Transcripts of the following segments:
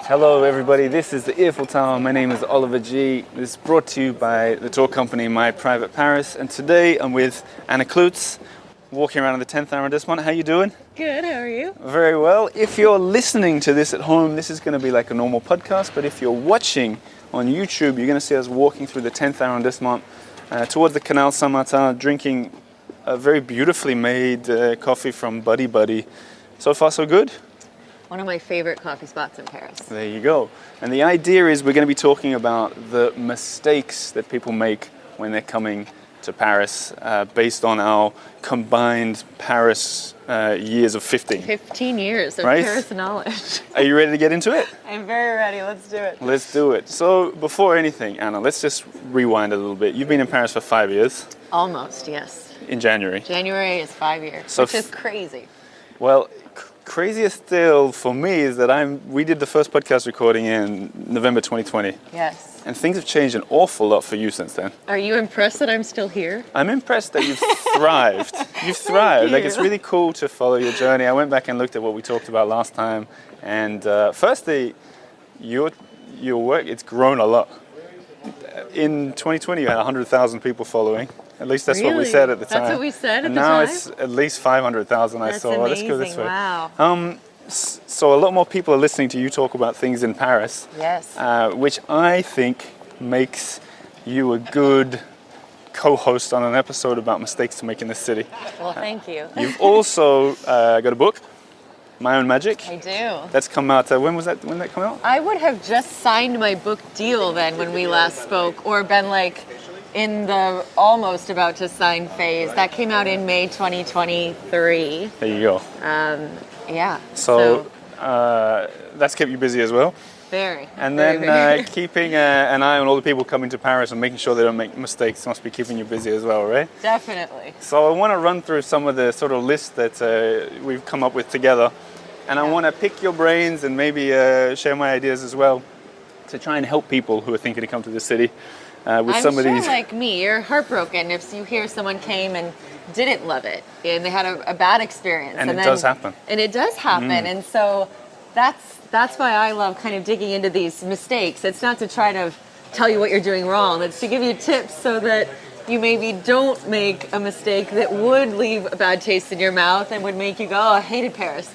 Hello everybody, this is the Eiffel Tower. My name is Oliver G. This is brought to you by the tour company My Private Paris, and today I'm with Anna Klutz, walking around in the 10th arrondissement. How you doing? Good, how are you? Very well. If you're listening to this at home, this is going to be like a normal podcast, but if you're watching on YouTube, you're going to see us walking through the 10th arrondissement towards the Canal Saint-Martin, drinking a very beautifully made coffee from Buddy Buddy. So far so good? One of my favorite coffee spots in Paris. There you go. And the idea is we're going to be talking about the mistakes that people make when they're coming to Paris based on our combined Paris years of 50. 15 years of Right? Paris knowledge. Are you ready to get into it? I'm very ready, let's do it. Let's do it. So before anything, Anna, let's just rewind a little bit. You've been in Paris for 5 years. Almost, yes. In January. January is 5 years, So which is crazy. Well, crazier still for me is that we did the first podcast recording in November 2020. Yes. And things have changed an awful lot for you since then. Are you impressed that I'm still here? I'm impressed that you've thrived. You've thrived. Like, you. it's really cool to follow your journey. I went back and looked at what we talked about last time. And firstly, your work, it's grown a lot. In 2020, you had 100,000 people following. At least that's what we Really? said at the time. That's what we said at and the now time? it's at least 500,000 I That's saw. amazing, Let's go this way. wow. So a lot more people are listening to you talk about things in Paris. Yes. Which I think makes you a good co-host on an episode about mistakes to make in the city. Well, thank you. You've also got a book, My Own Magic. I do. That's come out. When did that come out? I would have just signed my book deal then when we last spoke, or been like in the almost about to sign phase. That came out in May 2023. There you go. Yeah. So that's kept you busy as well. Very. And very, then very. keeping an eye on all the people coming to Paris and making sure they don't make mistakes must be keeping you busy as well, right? Definitely. So I want to run through some of the sort of lists that we've come up with together. And I want to pick your brains and maybe share my ideas as well to try and help people who are thinking to come to the city with some of these. Like me, you're heartbroken if you hear someone came and didn't love it and they had a bad experience. And it does happen. And it does happen. And so that's why I love kind of digging into these mistakes. It's not to try to tell you what you're doing wrong. It's to give you tips so that you maybe don't make a mistake that would leave a bad taste in your mouth and would make you go, oh, I hated Paris.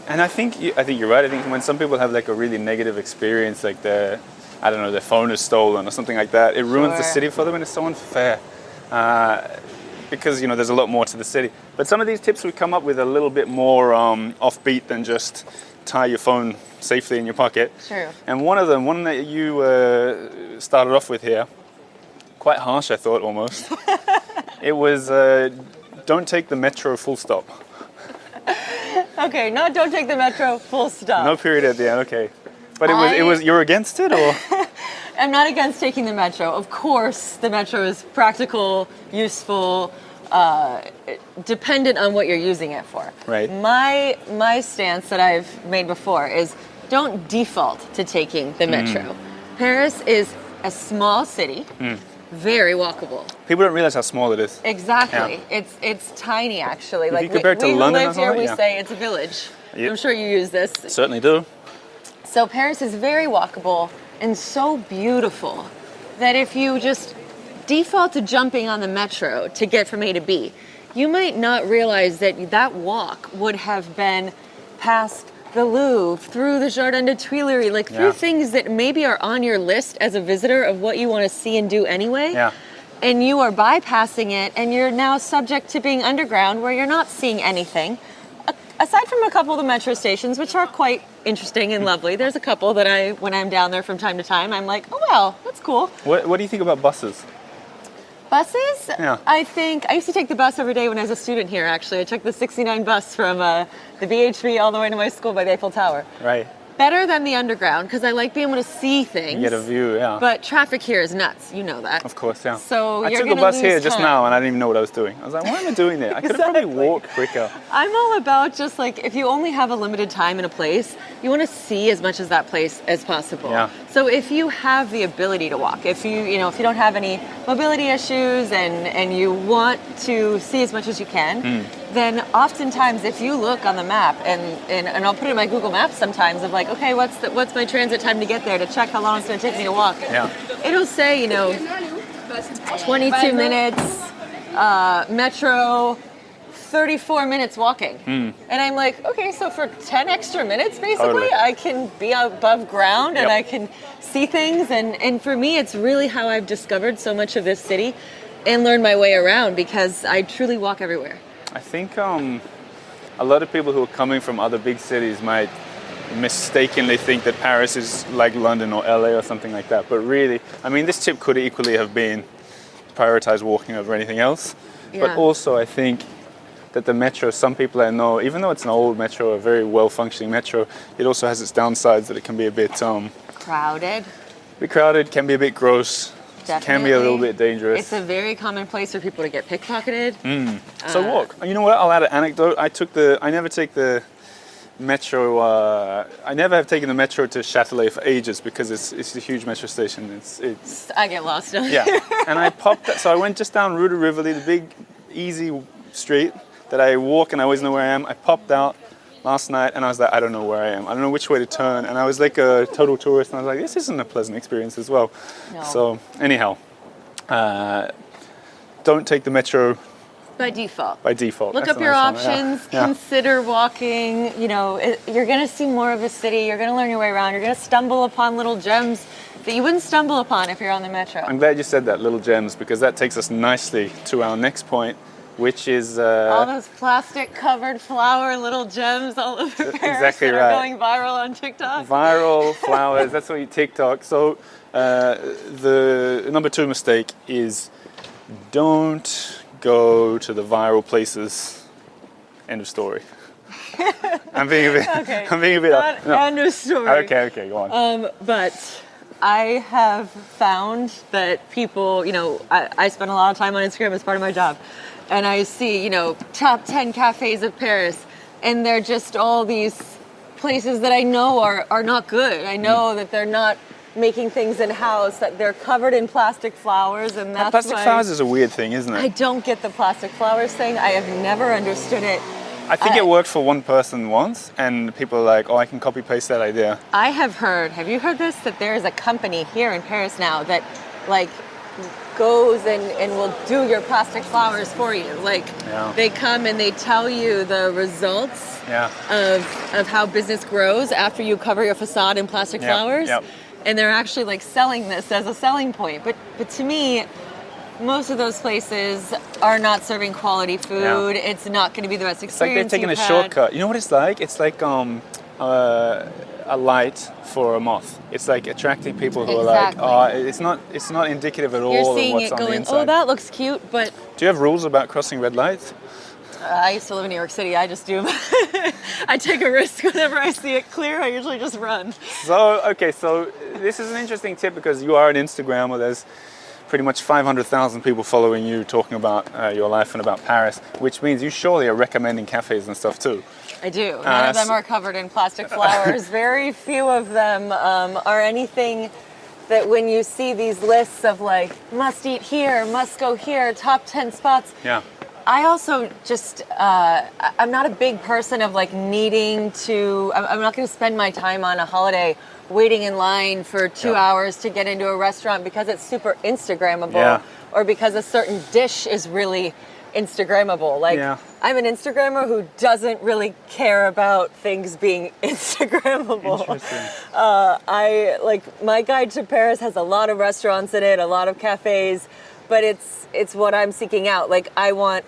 And I think you're right. I think when some people have like a really negative experience, like their phone is stolen or something like that, it ruins the Sure. city for them, and it's so unfair. Because there's a lot more to the city. But some of these tips we come up with are a little bit more offbeat than just tie your phone safely in your pocket. True. And one that you started off with here, quite harsh I thought almost. It was don't take the metro full stop. Okay, don't take the metro full stop. No period at the end, okay. But it was you're against it, or? I'm not against taking the metro. Of course, the metro is practical, useful, dependent on what you're using it for. Right. My stance that I've made before is don't default to taking the metro. Paris is a small city, very walkable. People don't realize how small it is. Exactly. Yeah. It's tiny actually. If Like you compare it to we London who or live here, something, we yeah. say it's a village. Yep. I'm sure you use this. Certainly do. So Paris is very walkable and so beautiful that if you just default to jumping on the metro to get from A to B, you might not realize that walk would have been past the Louvre, through the Jardin de Tuileries, through things that maybe are on your list as a visitor of what you want to see and do anyway. Yeah. And you are bypassing it, and you're now subject to being underground where you're not seeing anything. Aside from a couple of the metro stations, which are quite interesting and lovely, there's a couple that when I'm down there from time to time, I'm like, oh, well, that's cool. What do you think about buses? Buses? Yeah. I used to take the bus every day when I was a student here, actually. I took the 69 bus from the BHV all the way to my school by the Eiffel Tower. Right. Better than the underground, because I like being able to see things. You get a view, yeah. But traffic here is nuts, you know that. Of course, yeah. So I you're took a gonna bus here lose just time. now and I didn't even know what I was doing. I was like, why am I doing that? I could have probably Exactly. walked quicker. I'm all about just if you only have a limited time in a place, you want to see as much as that place as possible. Yeah. So if you have the ability to walk, if you don't have any mobility issues and you want to see as much as you can, then oftentimes if you look on the map and I'll put it in my Google Maps sometimes of like, okay, what's my transit time to get there to check how long it's going to take me to walk. Yeah. It'll say, 22 minutes, metro, 34 minutes walking. And I'm like, okay, so for 10 extra minutes, basically, Totally. I can be above ground and Yep. I can see things. And for me, it's really how I've discovered so much of this city and learned my way around because I truly walk everywhere. I think a lot of people who are coming from other big cities might mistakenly think that Paris is like London or LA or something like that. But really, I mean, this tip could equally have been prioritize walking over anything else. But Yeah. also, I think that the metro, some people I know, even though it's an old metro, a very well-functioning metro, it also has its downsides that it can be a bit Crowded. crowded, can be a bit gross, can be a little Definitely. bit dangerous. It's a very common place for people to get pickpocketed. So walk. You know what? I'll add an anecdote. I never take the metro. I never have taken the metro to Châtelet for ages because it's a huge metro station. It's I get lost. yeah. And I popped that. So I went just down Rue de Rivoli, the big, easy street that I walk and I always know where I am. I popped out last night and I was like, I don't know where I am. I don't know which way to turn. And I was like a total tourist and I was like, this isn't a pleasant experience as well. No. So anyhow, don't take the metro By default. by default. Look That's up a your nice one, options, Yeah. consider walking. You're going to see more of a city. You're going to learn your way around. You're going to stumble upon little gems that you wouldn't stumble upon if you're on the metro. I'm glad you said that, little gems, because that takes us nicely to our next point, which is All those plastic covered flower little gems all over Paris exactly that right. are going viral on TikTok. viral flowers. That's what you TikTok. So the number 2 mistake is don't go to the viral places. End of story. I'm being a bit. Okay. I'm being a bit. Not no. end of story. Okay, go on. But I have found that people, I spend a lot of time on Instagram as part of my job, and I see, top 10 cafes of Paris, and they're just all these places that I know are not good. I know that they're not making things in house, that they're covered in plastic flowers, and that's Plastic why flowers is a weird thing, isn't I it? don't get the plastic flowers thing. I have never understood it. I think it worked for one person once, and people are like, "Oh, I can copy paste that idea." I have you heard this? That there is a company here in Paris now that goes and will do your plastic flowers for you. Yeah. They come and they tell you the results Yeah. of how business grows after you cover your facade in plastic Yep, flowers. yep. And they're actually selling this as a selling point. But to me, most of those places are not serving quality food. Yeah. It's not going to be the best It's like experience. they're taking a you've had. shortcut. You know what it's like? It's like a light for a moth. It's like attracting people who Exactly. are like, oh, it's not indicative at all You're of seeing what's it on the going, inside. oh, that looks cute, but Do you have rules about crossing red lights? I used to live in New York City. I just do. I take a risk whenever I see it clear. I usually just run. So this is an interesting tip because you are on Instagram where there's pretty much 500,000 people following you talking about your life and about Paris, which means you surely are recommending cafes and stuff too. I do. None of them are covered in plastic flowers. Very few of them are anything that when you see these lists of must eat here, must go here, top 10 spots. Yeah. I also just, I'm not a big person of needing to, I'm not going to spend my time on a holiday waiting in line for 2 hours to get into a restaurant because it's super Instagrammable Yeah. or because a certain dish is really Instagrammable. Yeah. I'm an Instagrammer who doesn't really care about things being Instagrammable. Interesting. My guide to Paris has a lot of restaurants in it, a lot of cafes, but it's what I'm seeking out. I want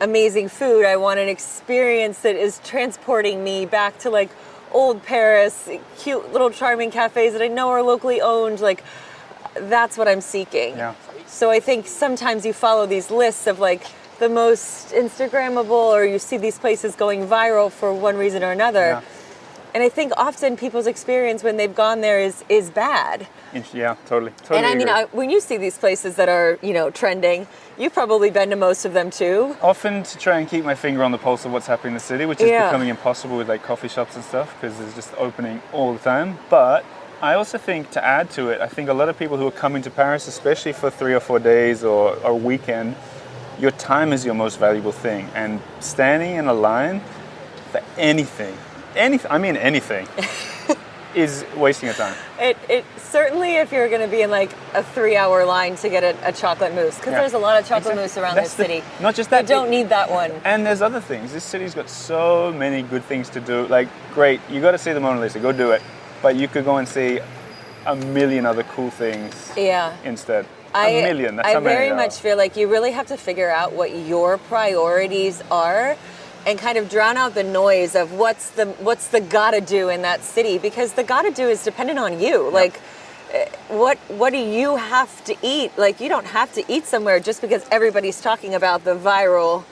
amazing food. I want an experience that is transporting me back to old Paris, cute little charming cafes that I know are locally owned. That's what I'm seeking. Yeah. So I think sometimes you follow these lists of the most Instagrammable, or you see these places going viral for one reason or another. Yeah. And I think often people's experience when they've gone there is bad. Yeah, totally. And I mean, agree. when you see these places that are, trending, you've probably been to most of them too. Often to try and keep my finger on the pulse of what's happening in the city, which is Yeah. becoming impossible with coffee shops and stuff because it's just opening all the time. But I also think to add to it, I think a lot of people who are coming to Paris, especially for 3 or 4 days or a weekend, your time is your most valuable thing, and standing in a line for anything, I mean anything, is wasting your time. It certainly, if you're going to be in like a 3-hour line to get a chocolate mousse, because Yeah. there's a lot of chocolate Exactly. mousse around That's this city. not just that. You don't need that one. And there's other things. This city's got so many good things to do. Like, great, you got to see the Mona Lisa, go do it. But you could go and see a million other cool things Yeah. instead. A million. That's I how many very there much are. feel like you really have to figure out what your priorities are and kind of drown out the noise of what's the gotta do in that city, because the gotta do is dependent on you. Like what do you have to eat? Like, you don't have to eat somewhere just because everybody's talking about the viral,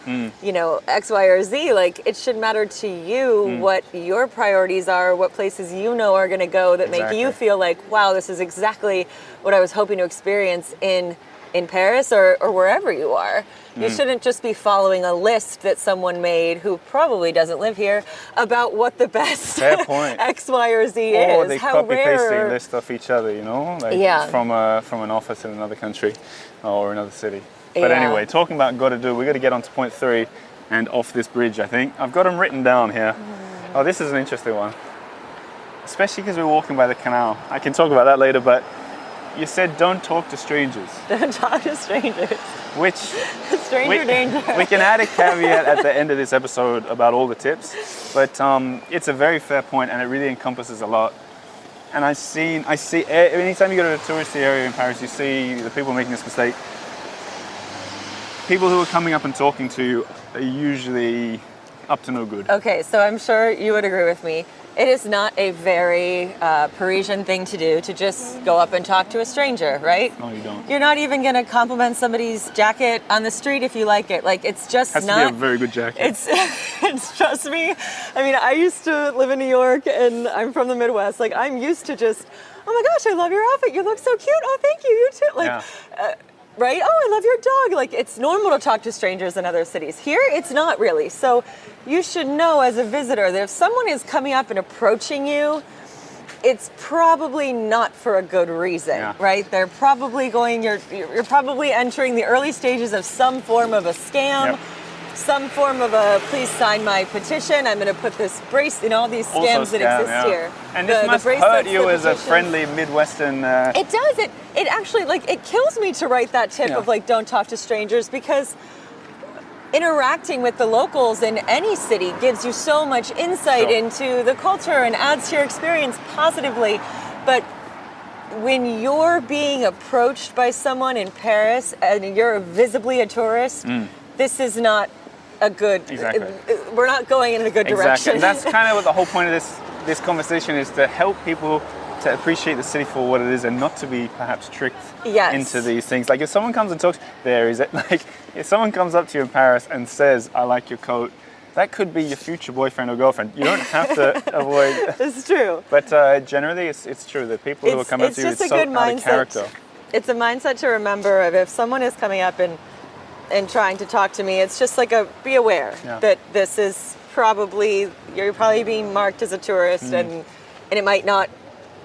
X, Y, or Z. Like, it should matter to you what your priorities are, what places you know are going to go that make you Exactly. feel like, wow, this is exactly what I was hoping to experience in Paris or wherever you are. You shouldn't just be following a list that someone made who probably doesn't live here about what the best Fair point. X, Y, or Z Or is. they How copy paste the rare. list off each other, like Yeah. from an office in another country or another city. But Yeah. anyway, talking about got to do, we got to get on to point 3 and off this bridge. I think I've got them written down here. Oh, this is an interesting one, especially because we're walking by the canal. I can talk about that later, but you said don't talk to strangers, Don't talk to strangers. which Stranger danger. we can add a caveat at the end of this episode about all the tips, but it's a very fair point and it really encompasses a lot. And I see anytime you go to a touristy area in Paris, you see the people making this mistake. People who are coming up and talking to you are usually up to no good. Okay, so I'm sure you would agree with me. It is not a very Parisian thing to do to just go up and talk to a stranger, right? No, you don't. You're not even going to compliment somebody's jacket on the street if you like it. Like, it's just Has not. to be a very good jacket. It's trust me. I mean, I used to live in New York and I'm from the Midwest. Like, I'm used to just, oh my gosh, I love your outfit. You look so cute. Oh, thank you. You too. Like, Yeah. right? Oh, I love your dog. Like, it's normal to talk to strangers in other cities. Here, it's not really. So you should know as a visitor that if someone is coming up and approaching you, it's probably not for a good reason, Yeah. right? They're probably you're probably entering the early stages of some form of a scam. Yep. Some form of a please sign my petition. I'm going to put this all these Also scams that scam, exist yeah. here. And this The must bracelets, hurt you the as a petitions. friendly Midwestern. It does. It actually, like, it kills me to write that tip Yeah. of, like, don't talk to strangers, because interacting with the locals in any city gives you so much insight Sure. into the culture and adds to your experience positively. But when you're being approached by someone in Paris and you're visibly a tourist, this is not a good. Exactly. We're not going in a good Exactly. direction. And that's kind of what the whole point of this conversation is, to help people to appreciate the city for what it is and not to be perhaps tricked Yes. into these things. Like, if someone comes and talks, if someone comes up to you in Paris and says, I like your coat, that could be your future boyfriend or girlfriend. You don't have to avoid. It's true. But generally, it's true that people who are coming up to you, just it's a so good out of mindset. character. It's a mindset to remember of if someone is coming up and trying to talk to me. It's just like be aware Yeah. that this is you're probably being marked as a tourist, and it might not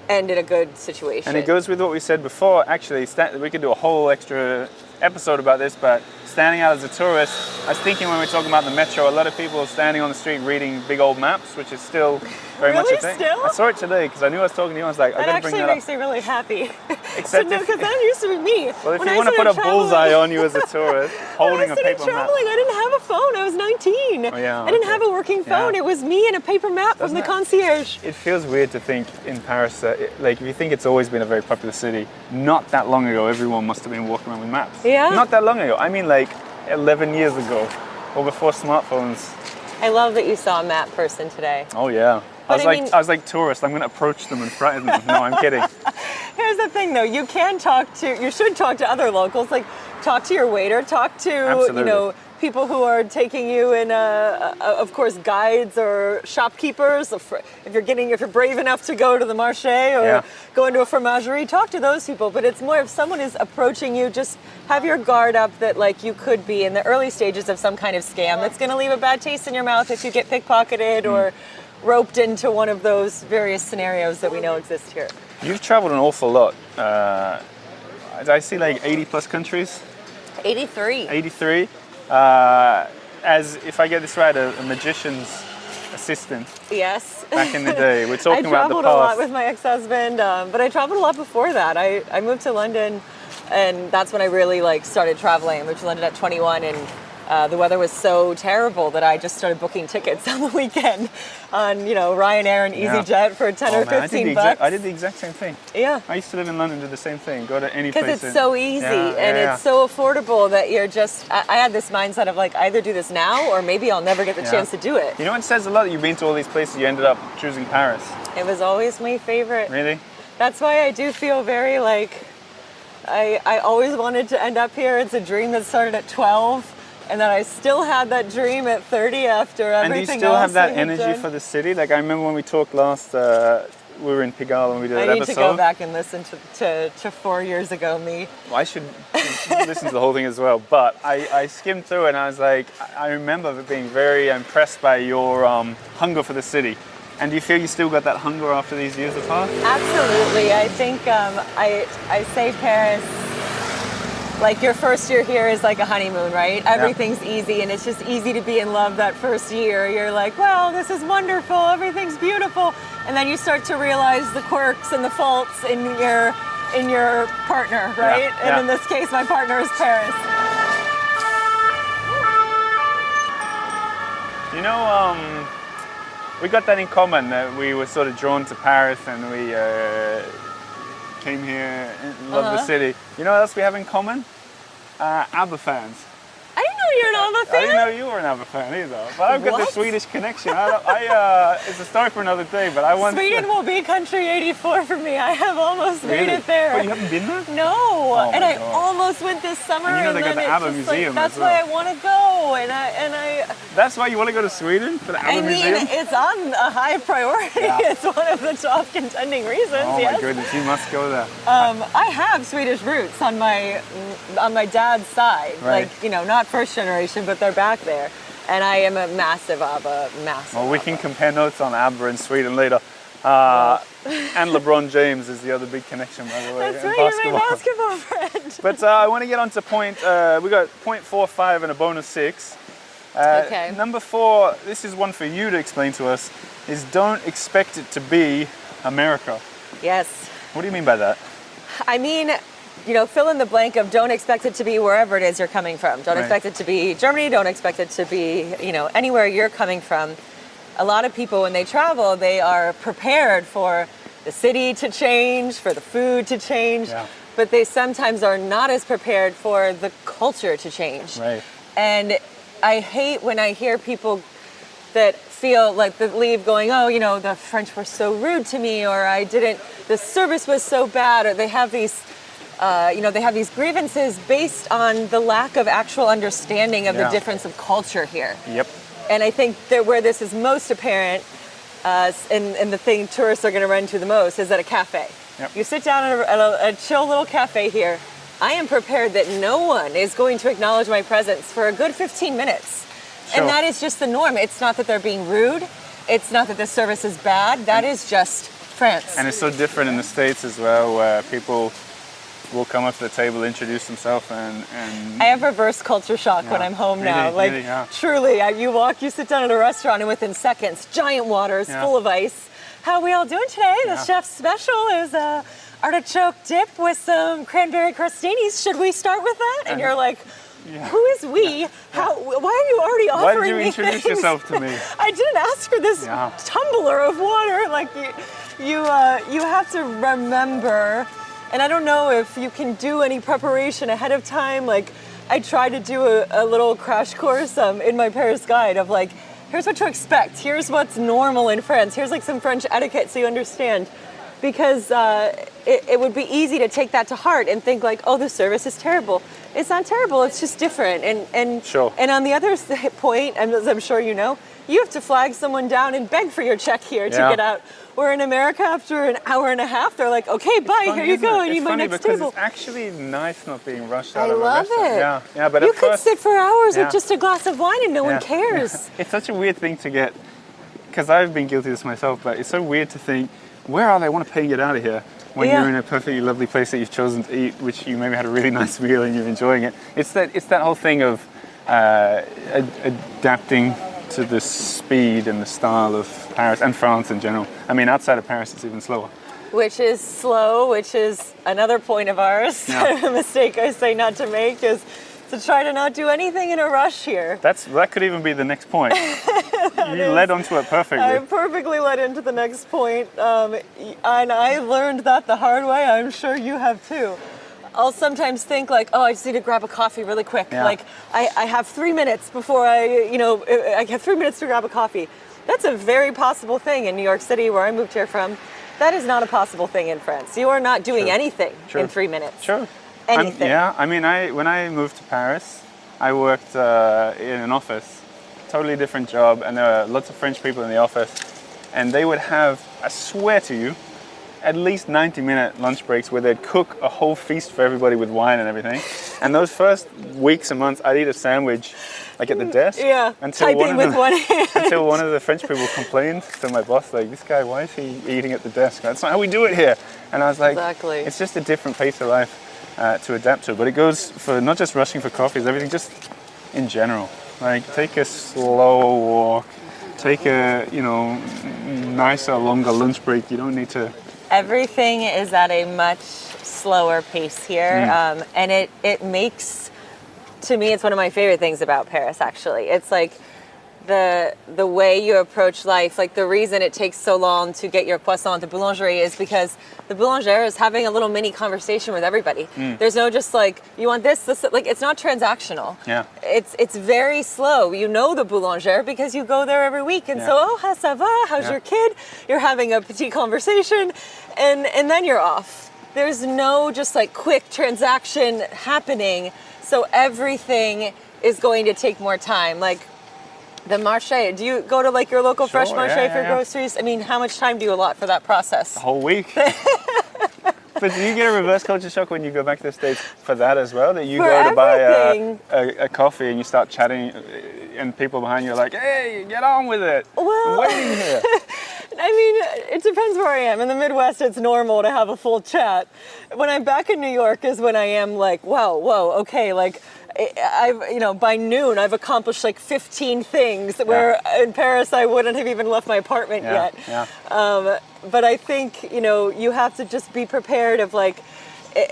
end in a good situation. And it goes with what we said before. Actually, we could do a whole extra episode about this, but standing out as a tourist, I was thinking when we were talking about the metro, a lot of people are standing on the street reading big old maps, which is still very much a Really? thing. Still? I saw it today because I knew I was talking to you. I was like, I That got to bring actually that makes up. me really happy. Except because that used to be me. Well, if When you I want to put a started traveling- bullseye on you as a tourist, holding when a I started paper map. traveling, I didn't have a phone. I was 19. Oh, yeah, I didn't okay. have a working phone. Yeah. It was me and a paper map Doesn't from the it- concierge. It feels weird to think in Paris that, if you think it's always been a very popular city, not that long ago, everyone must have been walking around with maps. Yeah. Not that long ago. I mean, like 11 years ago, or before smartphones. I love that you saw a map person today. Oh yeah. But I was like tourist. I'm going to approach them and frighten them. No, I'm kidding. Here's the thing, though. You should talk to other locals. Like, talk to your waiter. Talk to, Absolutely. people who are taking you in, of course, guides or shopkeepers. If you're brave enough to go to the marché or Yeah. go into a fromagerie, talk to those people. But it's more if someone is approaching you, just have your guard up that, like, you could be in the early stages of some kind of scam that's going to leave a bad taste in your mouth if you get pickpocketed or roped into one of those various scenarios that we know exist here. You've traveled an awful lot. I see like 80 plus countries. 83. 83. as, if I get this right, a magician's assistant Yes. back in the day. We're talking I about the traveled a lot past. with my ex-husband, but I traveled a lot before that. I moved to London, and that's when I really like started traveling. I moved to London at 21, and the weather was so terrible that I just started booking tickets on the weekend on Ryanair and Yeah. EasyJet for 10 or Oh, man, 15 bucks. I did the exact same thing. Yeah. I used to live in London, did the same thing. Go to any place. Because it's so easy and yeah. it's so affordable that you're just. I had this mindset of like either do this now or maybe I'll never get the Yeah. chance to do it. You know, it says a lot that you've been to all these places. You ended up choosing Paris. It was always my favorite. Really? That's why I do feel very like I always wanted to end up here. It's a dream that started at 12 and then I still had that dream at 30 after everything else. And do you still have that I had energy done. for the city? Like I remember when we talked last, we were in Pigalle and we did I that need episode. to go back and listen to 4 years ago me. Well, I should listen to the whole thing as well. But I skimmed through it and I was like, I remember being very impressed by your hunger for the city. And do you feel you still got that hunger after these years apart? Absolutely. I think I say Paris, like your first year here is like a honeymoon, right? Everything's easy and it's just easy to be in love that first year. You're like, well, this is wonderful, everything's beautiful. And then you start to realize the quirks and the faults in your partner, right? Yeah, And in this case, my partner is Paris. You know, we got that in common, that we were sort of drawn to Paris and we came here and loved the city. You know what else we have in common? ABBA fans. I didn't know you're an ABBA I fan. didn't know you were an ABBA fan either, but I've got the What? Swedish connection. It's a story for another day, but I once... Sweden will be country 84 for me. I have almost made Really? it there. But you haven't been there? No, Oh and my I God. almost went this summer. And you know they got then the it's ABBA just like, museum that's as why well. I want to go, and I. That's why you want to go to Sweden? For the ABBA I mean, museum? it's on a high priority. Yeah. It's one of the top contending reasons. Oh yes. my goodness, you must go there. I have Swedish roots on my dad's side, Right. like not first generation, but they're back there, and I am a massive ABBA, massive. Well, we ABBA. can compare notes on ABBA in Sweden later. And LeBron James is the other big connection, by the way. That's in right, you're my basketball friend. But I want to get on to point, we got point 4.5 and a bonus 6. Okay. Number 4, this is one for you to explain to us, is don't expect it to be America. Yes. What do you mean by that? I mean, fill in the blank of don't expect it to be wherever it is you're coming from. Don't Right. expect it to be Germany. Don't expect it to be, anywhere you're coming from. A lot of people, when they travel, they are prepared for the city to change, for the food to change, Yeah. but they sometimes are not as prepared for the culture to change. Right. And I hate when I hear people that feel like that leave going, oh, the French were so rude to me, or the service was so bad, or they have these, they have these grievances based on the lack of actual understanding of the Yeah. difference of culture here. Yep. And I think that where this is most apparent, and the thing tourists are going to run to the most, is at a cafe. Yep. You sit down at a chill little cafe here. I am prepared that no one is going to acknowledge my presence for a good 15 minutes. Sure. And that is just the norm. It's not that they're being rude. It's not that the service is bad. That is just France. And it's so different in the States as well, where people will come up to the table, introduce themselves, and I have reverse culture shock when Yeah. I'm home now. Really, Like, really, yeah. truly, you sit down at a restaurant, and within seconds, giant waters Yeah. full of ice. How are we all doing today? The Yeah. chef's special is a artichoke dip with some cranberry crostinis. Should we start with that? And you're like, Yeah. who is we? How? Why are you already offering Why did you me introduce things? yourself to me? I didn't ask for this Yeah. tumbler of water. Like you have to remember, and I don't know if you can do any preparation ahead of time. Like I tried to do a little crash course in my Paris guide of like, here's what to expect. Here's what's normal in France. Here's like some French etiquette so you understand. Because it would be easy to take that to heart and think like, oh, the service is terrible. It's not terrible. It's just different. And Sure. And on the other point, as I'm sure you know, you have to flag someone down and beg for your check here to Yeah. get out. Where in America, after an hour and a half, they're like, okay, bye, Funny, here you isn't go, it? I need It's my funny next because table. it's actually nice not being rushed I out of a love restaurant. it. Yeah, but You at could first, sit for hours Yeah. with just a glass of wine and no one Yeah. cares. It's such a weird thing to get, because I've been guilty of this myself, but it's so weird to think, where are they? I want to pay and get out of here. When Yeah. you're in a perfectly lovely place that you've chosen to eat, which you maybe had a really nice meal and you're enjoying it. It's that whole thing of adapting to the speed and the style of Paris and France in general. I mean, outside of Paris, it's even slower. Which is slow, which is another point of ours. Yeah. A mistake I say not to make is to try to not do anything in a rush here. That could even be the next point. You led onto it perfectly. I perfectly led into the next point, and I learned that the hard way. I'm sure you have too. I'll sometimes think like, oh, I just need to grab a coffee really quick. Yeah. Like I have 3 minutes before I have 3 minutes to grab a coffee. That's a very possible thing in New York City, where I moved here from. That is not a possible thing in France. You are not doing Sure. anything Sure. in 3 minutes. Sure. Anything. Yeah, I mean, when I moved to Paris, I worked in an office, totally different job, and there were lots of French people in the office, and they would have, I swear to you, at least 90-minute lunch breaks where they'd cook a whole feast for everybody with wine and everything. And those first weeks and months, I'd eat a sandwich like at the desk. Yeah, typing with one hand. Until one of the French people complained to my boss, like, this guy, why is he eating at the desk? That's not how we do it here. And I was like, Exactly. it's just a different pace of life to adapt to. But it goes for not just rushing for coffees, everything just in general. Like, take a slow walk, take a, nicer, longer lunch break. You don't need to... Everything is at a much slower pace here, and it makes, to me, it's one of my favorite things about Paris. Actually, it's like the way you approach life. Like, the reason it takes so long to get your croissant at the boulangerie is because the boulanger is having a little mini conversation with everybody. There's no just like, you want this, like, it's not transactional. Yeah. It's very slow. You know the boulanger because you go there every week, and Yeah. so, oh, how ça va? How's Yeah. your kid? You're having a petit conversation, and then you're off. There's no just like quick transaction happening, so everything is going to take more time. Like the marché, do you go to like your local fresh Sure, marché yeah, for yeah. groceries? I mean, how much time do you allot for that process? A whole week. But do you get a reverse culture shock when you go back to the States for that as well? That you For go to buy everything. a coffee and you start chatting and people behind you are like, hey, get on with it. Well- I'm waiting here. I mean, it depends where I am. In the Midwest, it's normal to have a full chat. When I'm back in New York is when I am like, whoa, okay, like, I've, by noon, I've accomplished like 15 things where in Paris I wouldn't have even left my apartment yet. Yeah. But I think, you have to just be prepared of like,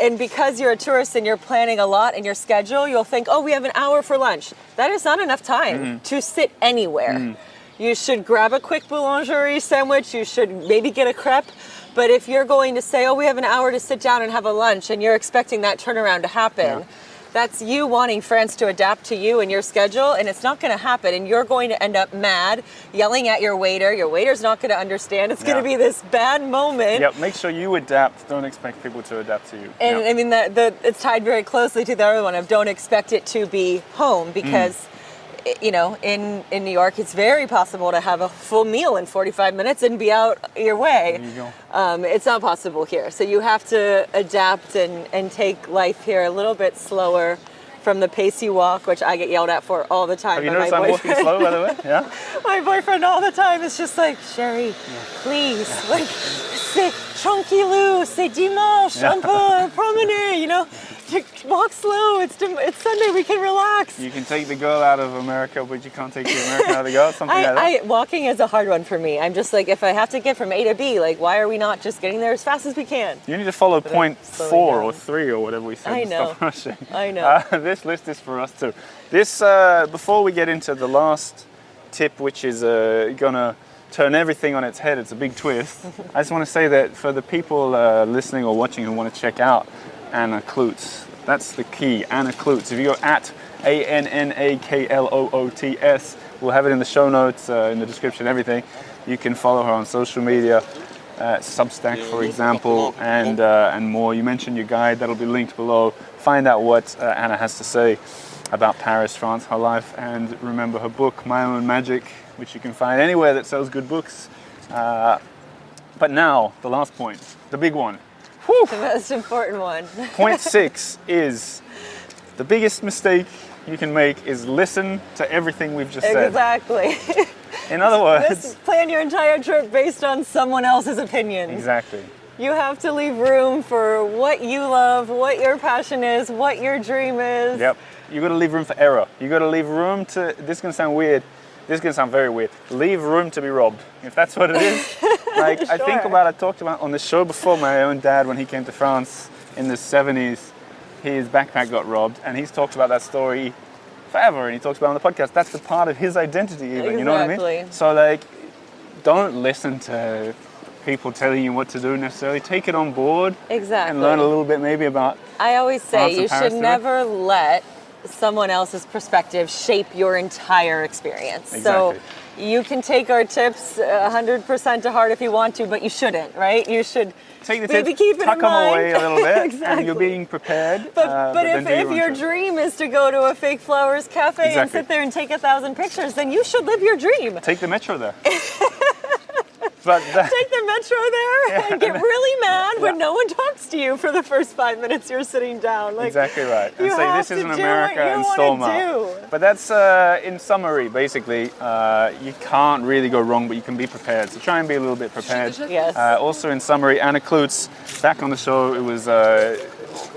and because you're a tourist and you're planning a lot in your schedule, you'll think, oh, we have an hour for lunch. That is not enough time to sit anywhere. You should grab a quick boulangerie sandwich. You should maybe get a crepe. But if you're going to say, oh, we have an hour to sit down and have a lunch, and you're expecting that turnaround to happen, that's you wanting France to adapt to you and your schedule, and it's not going to happen. And you're going to end up mad, yelling at your waiter. Your waiter's not going to understand. It's going to be this bad moment. Yep, make sure you adapt. Don't expect people to adapt to you. And Yep. I mean, it's tied very closely to the other one of don't expect it to be home, because in New York, it's very possible to have a full meal in 45 minutes and be out your way. There you go. It's not possible here. So you have to adapt and take life here a little bit slower from the pace you walk, which I get yelled at for all the time. Have you by noticed my I'm walking boyfriend. slow, by the way? Yeah? My boyfriend all the time is just like, Sherry, please, like, c'est tranquillou, c'est dimanche, un peu promener, walk slow. It's Sunday, we can relax. You can take the girl out of America, but you can't take the American out of the girl, something like that. Walking is a hard one for me. I'm just like, if I have to get from A to B, like, why are we not just getting there as fast as we can? You need to follow point slowing 4 down. or 3 or whatever we said. I to know. Stop rushing. I know. This list is for us too. This, before we get into the last tip, which is gonna turn everything on its head, it's a big twist. I just want to say that for the people listening or watching who want to check out Anna Kloots, that's the key, Anna Kloots. If you go at ANNAKLOOTS, we'll have it in the show notes, in the description, everything. You can follow her on social media, Substack, for example, and more. You mentioned your guide, that'll be linked below. Find out what Anna has to say about Paris, France, her life, and remember her book, My Own Magic, which you can find anywhere that sells good books. But now, the last point, the big one. The most important one. Point 6 is the biggest mistake you can make is listen to everything we've just said. Exactly. In other words, Plan your entire trip based on someone else's opinion. exactly. You have to leave room for what you love, what your passion is, what your dream is. Yep. You got to leave room for error. You got to leave room to. This is gonna sound weird. This is gonna sound very weird. Leave room to be robbed. If that's what it is. Like I think Sure. I talked about on the show before. My own dad, when he came to France in the 70s, his backpack got robbed, and he's talked about that story forever. And he talks about it on the podcast. That's the part of his identity, even. You know what I mean? Exactly. So like, don't listen to people telling you what to do necessarily. Take it on board. Exactly. And learn a little bit maybe about. I always say France and you Paris should today. never let someone else's perspective shape your entire experience. Exactly. So you can take our tips 100% to heart if you want to, but you shouldn't, right? You should Take the maybe tips, keep it tuck in them mind. away a little bit, and Exactly. you're being prepared. But then do if own your trip. dream is to go to a fake flowers cafe and Exactly. sit there and take 1,000 pictures, then you should live your dream. Take the metro there. But that, Take the metro there and get really mad when no one talks to you for the first 5 minutes you're sitting down. Like, exactly right. And you say have this to isn't do America what you and wanna Stolmar. do. But that's in summary, basically, you can't really go wrong, but you can be prepared. So try and be a little bit prepared. Yes. Also in summary, Anna Klutz, back on the show, it was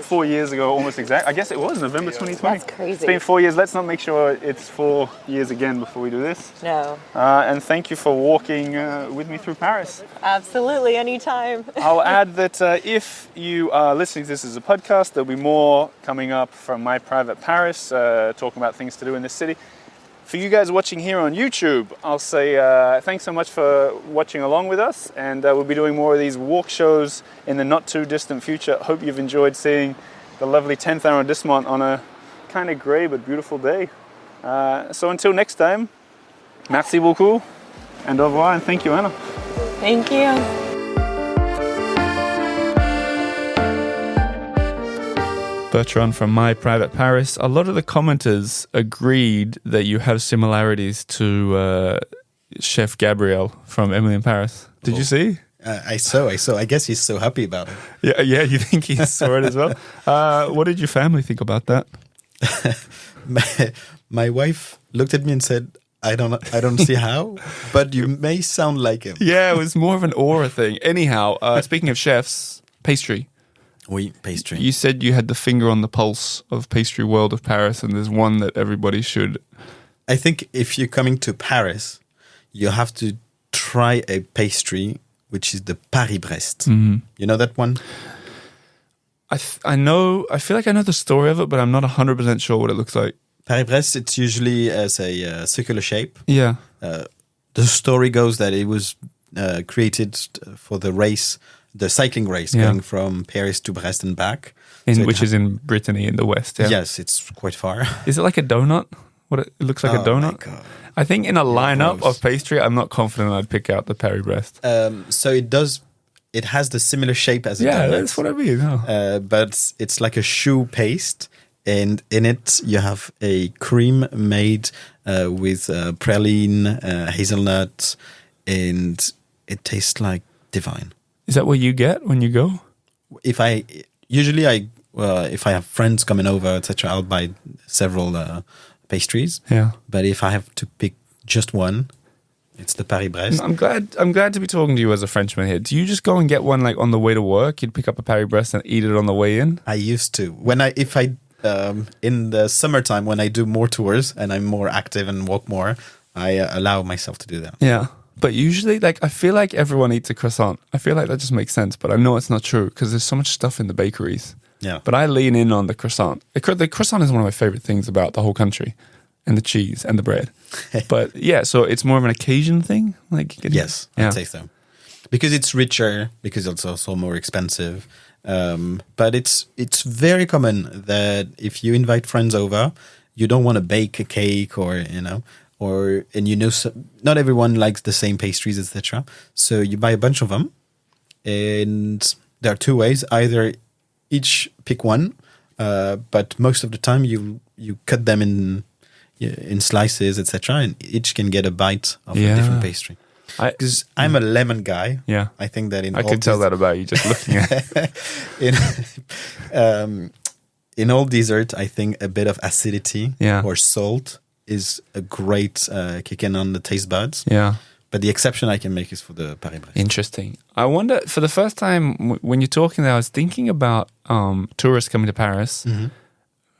4 years ago, almost exact. I guess it was November 2020. That's crazy. It's been 4 years. Let's not make sure it's 4 years again before we do this. No, And thank you for walking with me through Paris. absolutely, anytime. I'll add that if you are listening to this as a podcast, there'll be more coming up from My Private Paris, talking about things to do in this city. For you guys watching here on YouTube, I'll say thanks so much for watching along with us, and we'll be doing more of these walk shows in the not too distant future. Hope you've enjoyed seeing the lovely 10th arrondissement on a kind of grey but beautiful day. So until next time, merci beaucoup, and au revoir, and thank you, Anna. Thank you. Bertrand from My Private Paris. A lot of the commenters agreed that you have similarities to Chef Gabriel from Emily in Paris. Did you see? I saw. I guess he's so happy about it. Yeah. You think he saw it as well? What did your family think about that? My wife looked at me and said, I don't see how, but you may sound like him. Yeah, it was more of an aura thing. Anyhow, speaking of chefs, pastry. Oui, pastry. You said you had the finger on the pulse of pastry world of Paris, and there's one that everybody should. I think if you're coming to Paris, you have to try a pastry, which is the Paris-Brest. You know that one? I know. I feel like I know the story of it, but I'm not 100% sure what it looks like. Paris-Brest, it's usually as a circular shape. Yeah. The story goes that it was created for the race, the cycling race, Yeah. going from Paris to Brest and back. So it Which is in Brittany in the west. Yeah. Yes, it's quite far. Is it like a donut? What it looks like a Oh donut? my God. I think in a lineup gross. of pastry, I'm not confident I'd pick out the Paris-Brest. So it has the similar shape as a Yeah, donut. that's what I mean. Oh. But it's like a choux paste, and in it you have a cream made with praline, hazelnut, and it tastes like divine. Is that what you get when you go? If I have friends coming over, etc., I'll buy several pastries. Yeah. But if I have to pick just one, it's the Paris-Brest. I'm glad to be talking to you as a Frenchman here. Do you just go and get one like on the way to work? You'd pick up a Paris-Brest and eat it on the way in? I used to. In the summertime, when I do more tours and I'm more active and walk more, I allow myself to do that. Yeah. But usually, like, I feel like everyone eats a croissant. I feel like that just makes sense, but I know it's not true because there's so much stuff in the bakeries. Yeah. But I lean in on the croissant. The croissant is one of my favorite things about the whole country, and the cheese and the bread. But yeah, so it's more of an occasion thing. Like Yes, yeah. I'd say so. Because it's richer, because it's also more expensive. But it's very common that if you invite friends over, you don't want to bake a cake not everyone likes the same pastries, etc. So you buy a bunch of them, and there are two ways: either each pick one, but most of the time you cut them in slices, etc., and each can get a bite of a different pastry. Because I'm a lemon guy. Yeah. I think that I could tell that about you just looking at it. in all dessert, I think a bit of acidity Yeah. or salt is a great kick in on the taste buds. Yeah. But the exception I can make is for the Paris-Brest. Interesting. I wonder, for the first time when you're talking there, I was thinking about tourists coming to Paris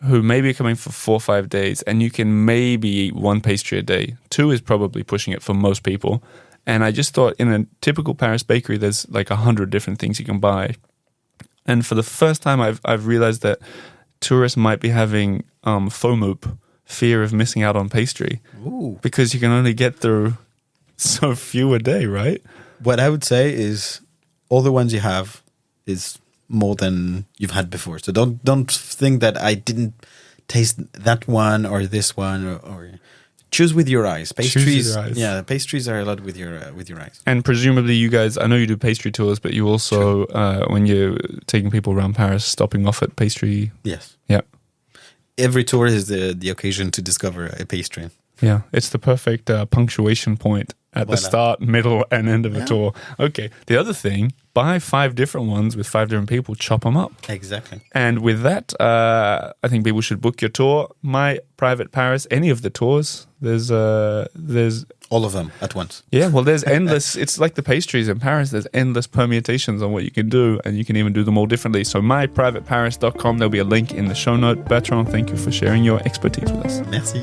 who maybe are coming for 4 or 5 days, and you can maybe eat 1 pastry a day. 2 is probably pushing it for most people. And I just thought in a typical Paris bakery, there's like 100 different things you can buy. And for the first time, I've realized that tourists might be having FOMO, fear of missing out on pastry. Ooh. Because you can only get through so few a day, right? What I would say is all the ones you have is more than you've had before. So don't think that I didn't taste that one or this one or choose with your eyes. Pastries, Choose with your eyes. Yeah, pastries are a lot with your eyes. And presumably you guys, I know you do pastry tours, but you also, when you're taking people around Paris, stopping off at pastry. Yes. Yeah. Every tour is the occasion to discover a pastry. Yeah. It's the perfect punctuation point at the Voilà. start, middle, and end of a tour. Okay. The other thing, buy 5 different ones with 5 different people, chop them up. Exactly. And with that, I think people should book your tour. My Private Paris, any of the tours. There's All of them at once. yeah, well, there's endless. It's like the pastries in Paris. There's endless permutations on what you can do, and you can even do them all differently. So myprivateparis.com. There'll be a link in the show note. Bertrand, thank you for sharing your expertise with us. Merci.